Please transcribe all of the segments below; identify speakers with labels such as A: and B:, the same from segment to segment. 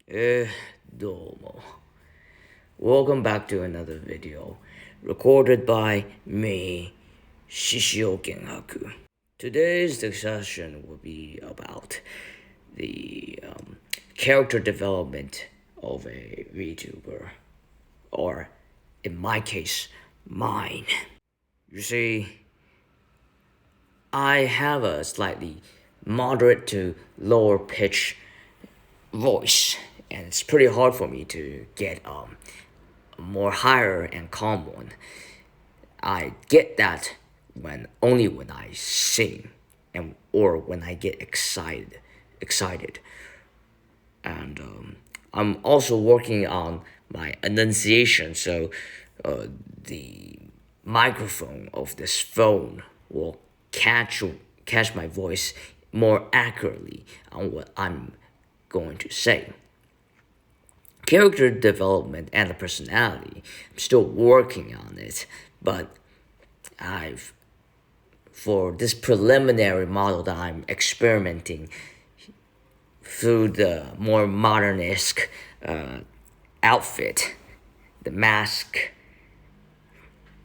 A: Domo. Welcome back to another video recorded by me, Shishio Genhaku. Today's discussion will be about the character development of a VTuber, or in my case, mine. You see, I have a slightly moderate to lower pitch voice, and it's pretty hard for me to get a more higher and calm one. I get that only when I sing, or when I get excited, and I'm also working on my enunciation, so the microphone of this phone will catch my voice more accurately on what I'm going to say. Character development and the personality, I'm still working on it, but I've for this preliminary model that I'm experimenting through the more modern-esque outfit, the mask,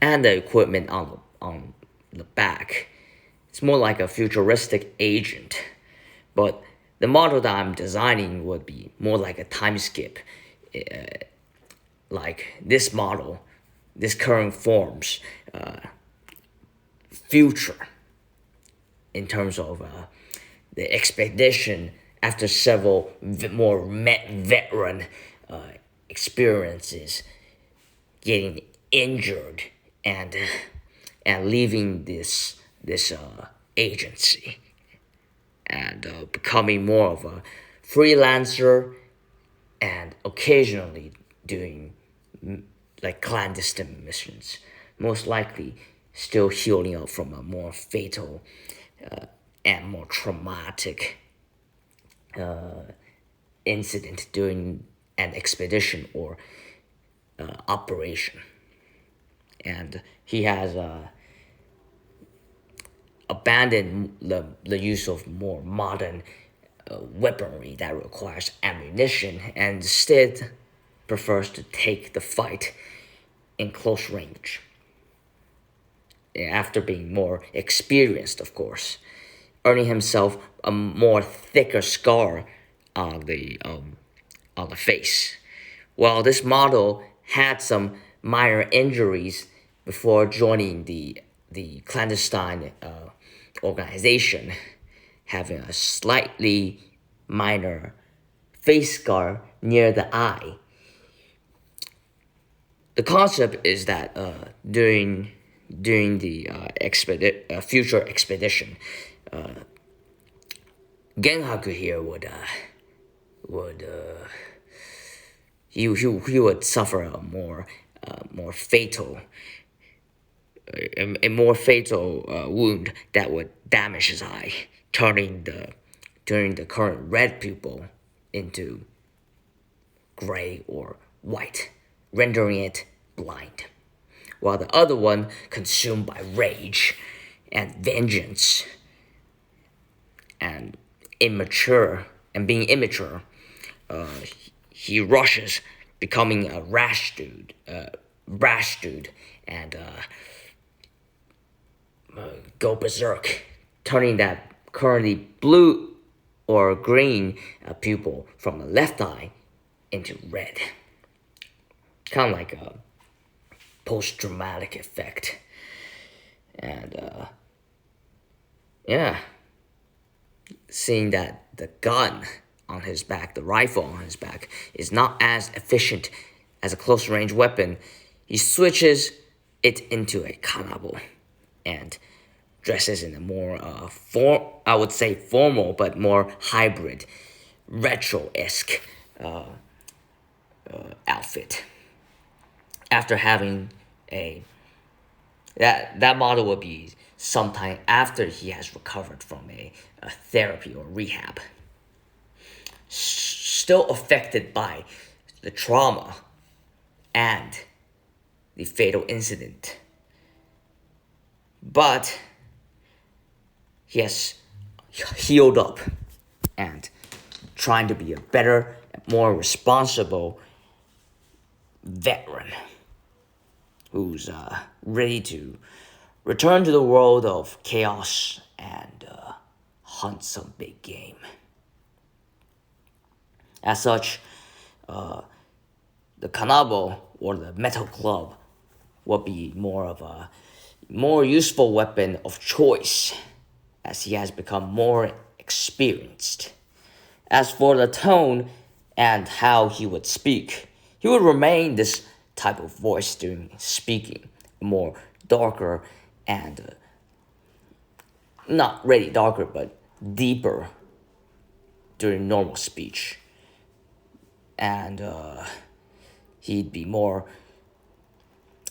A: and the equipment on the back. It's more like a futuristic agent, but the model that I'm designing would be more like a time skip, like this model, this current form's future in terms of the expedition after several more veteran experiences, getting injured and leaving this agency, and becoming more of a freelancer, and occasionally doing like clandestine missions, most likely still healing up from a more fatal and more traumatic incident during an expedition or operation. And he has abandoned the use of more modern weaponry that requires ammunition, and instead prefers to take the fight in close range. After being more experienced, of course, earning himself a more thicker scar on the face. While this model had some minor injuries before joining the clandestine organization, having a slightly minor face scar near the eye. The concept is that during the future expedition, Genhaku here he would suffer a more fatal wound that would damage his eye, turning the current red pupil into gray or white, rendering it blind, while the other one, consumed by rage and vengeance and being immature, he rushes, becoming a rash dude, and go berserk, turning that currently blue or green pupil from the left eye into red. Kind of like a post-traumatic effect. And seeing that the gun on his back, the rifle on his back, is not as efficient as a close-range weapon, he switches it into a kanabo and dresses in a more I would say formal, but more hybrid, retro-esque outfit. After having that model will be sometime after he has recovered from a therapy or rehab, still affected by the trauma and the fatal incident, but he has healed up and trying to be a better more responsible veteran who's ready to return to the world of chaos and hunt some big game. As such, the Kanabo or the Metal Club will be more of a more useful weapon of choice as he has become more experienced. As for the tone and how he would speak, he would remain this type of voice during speaking, more darker and not really darker but deeper during normal speech. And he'd be more,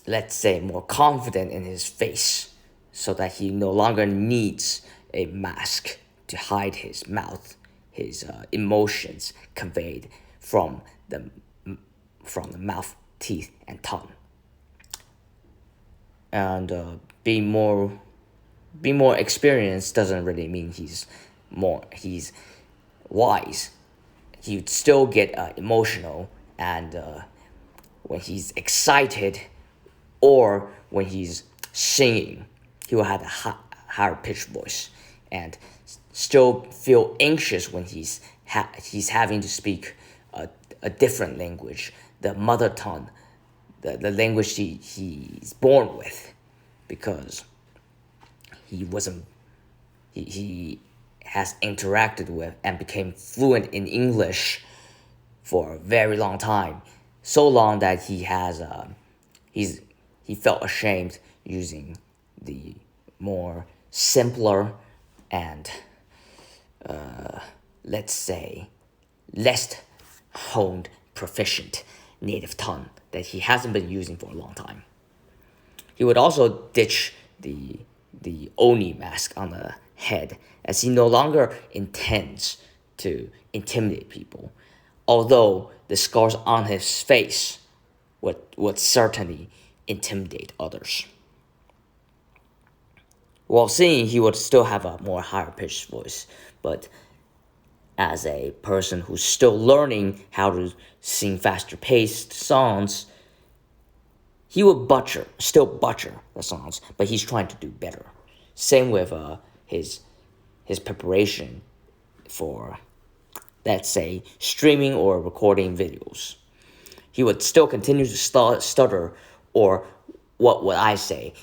A: let's say, more confident in his face so that he no longer needs a mask to hide his mouth, his emotions conveyed from the mouth, teeth, and tongue. And being more experienced doesn't really mean he's wise. He'd still get emotional, and when he's excited or when he's singing, he will have a higher pitched voice and still feel anxious when he's having to speak a different language, the mother tongue, the language he's born with, because he has interacted with and became fluent in English for a very long time, so long that he felt ashamed using the more simpler and let's say less honed proficient native tongue that he hasn't been using for a long time. He would also ditch the Oni mask on the head, as he no longer intends to intimidate people, although the scars on his face would certainly intimidate others. While singing, he would still have a more higher pitched voice, but as a person who's still learning how to sing faster paced songs, he would still butcher the songs, but he's trying to do better. Same with his preparation for, let's say, streaming or recording videos. He would still continue to stutter, or what would I say?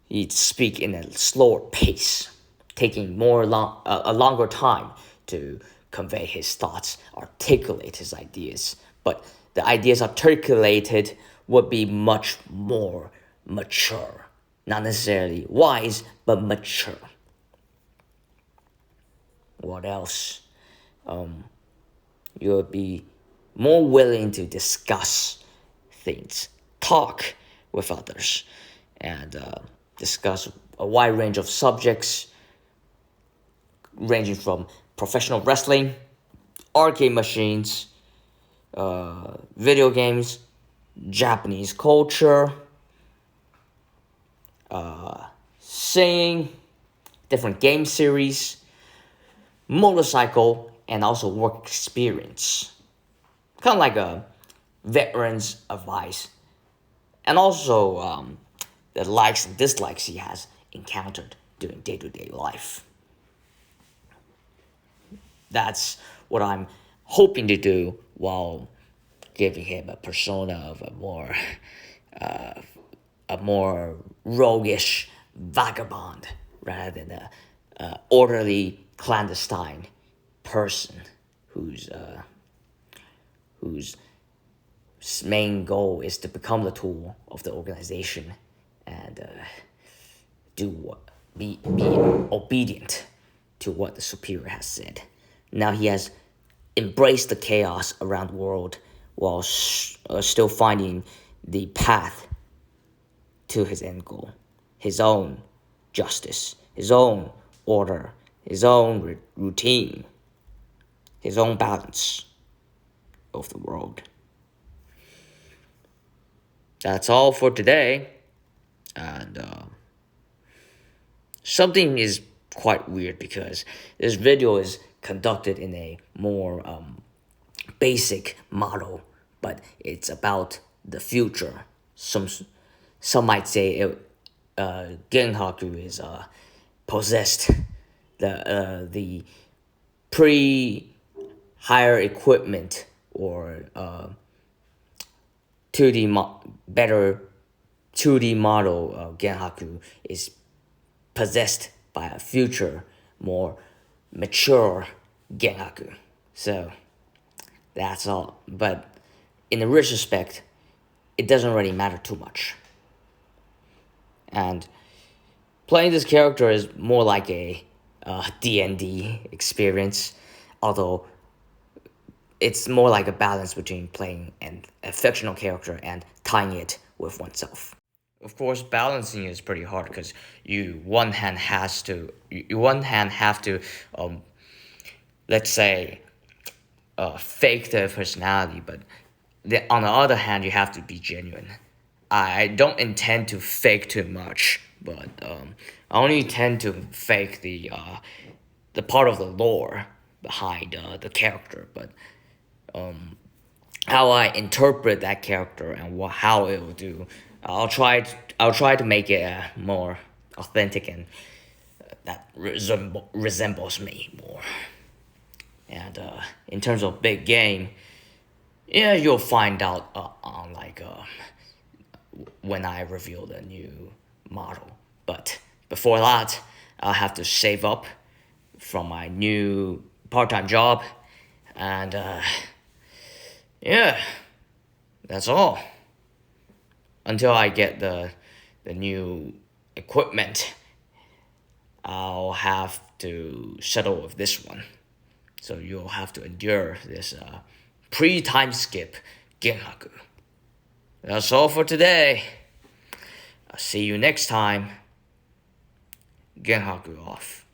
A: He'd speak in a slower pace, taking a longer time to convey his thoughts, articulate his ideas. But the ideas articulated would be much more mature. Not necessarily wise, but mature. What else? You would be more willing to discuss things, talk with others, and discuss a wide range of subjects, ranging from professional wrestling, arcade machines, video games, Japanese culture, singing, different game series, motorcycle, and also work experience. Kind of like a veteran's advice. And also the likes and dislikes he has encountered during day-to-day life. That's what I'm hoping to do while giving him a persona of a more roguish vagabond rather than a orderly clandestine person whose main goal is to become the tool of the organization and be obedient to what the superior has said. Now he has embraced the chaos around the world while still finding the path to his end goal, his own justice, his own order, his own routine, his own balance of the world. That's all for today. And something is quite weird because this video is conducted in a more basic model, but it's about the future. Some might say Genhaku is possessed the pre-higher equipment or 2D better 2D model of Genhaku is possessed by a future, more mature Genhaku. So that's all. But in the retrospect, it doesn't really matter too much. And playing this character is more like a D&D experience, although it's more like a balance between playing a fictional character and tying it with oneself. Of course, balancing is pretty hard because you have to let's say fake their personality, but on the other hand, you have to be genuine. I don't intend to fake too much, but I only tend to fake the part of the lore behind the character, but how I interpret that character and how it will do, I'll try to make it more authentic and that resembles me more. And in terms of big game, yeah, you'll find out on when I reveal the new model. But before that, I'll have to save up from my new part-time job, and yeah, that's all. Until I get the new equipment, I'll have to settle with this one. So you'll have to endure this pre-time skip Genhaku. That's all for today. I'll see you next time. Genhaku off.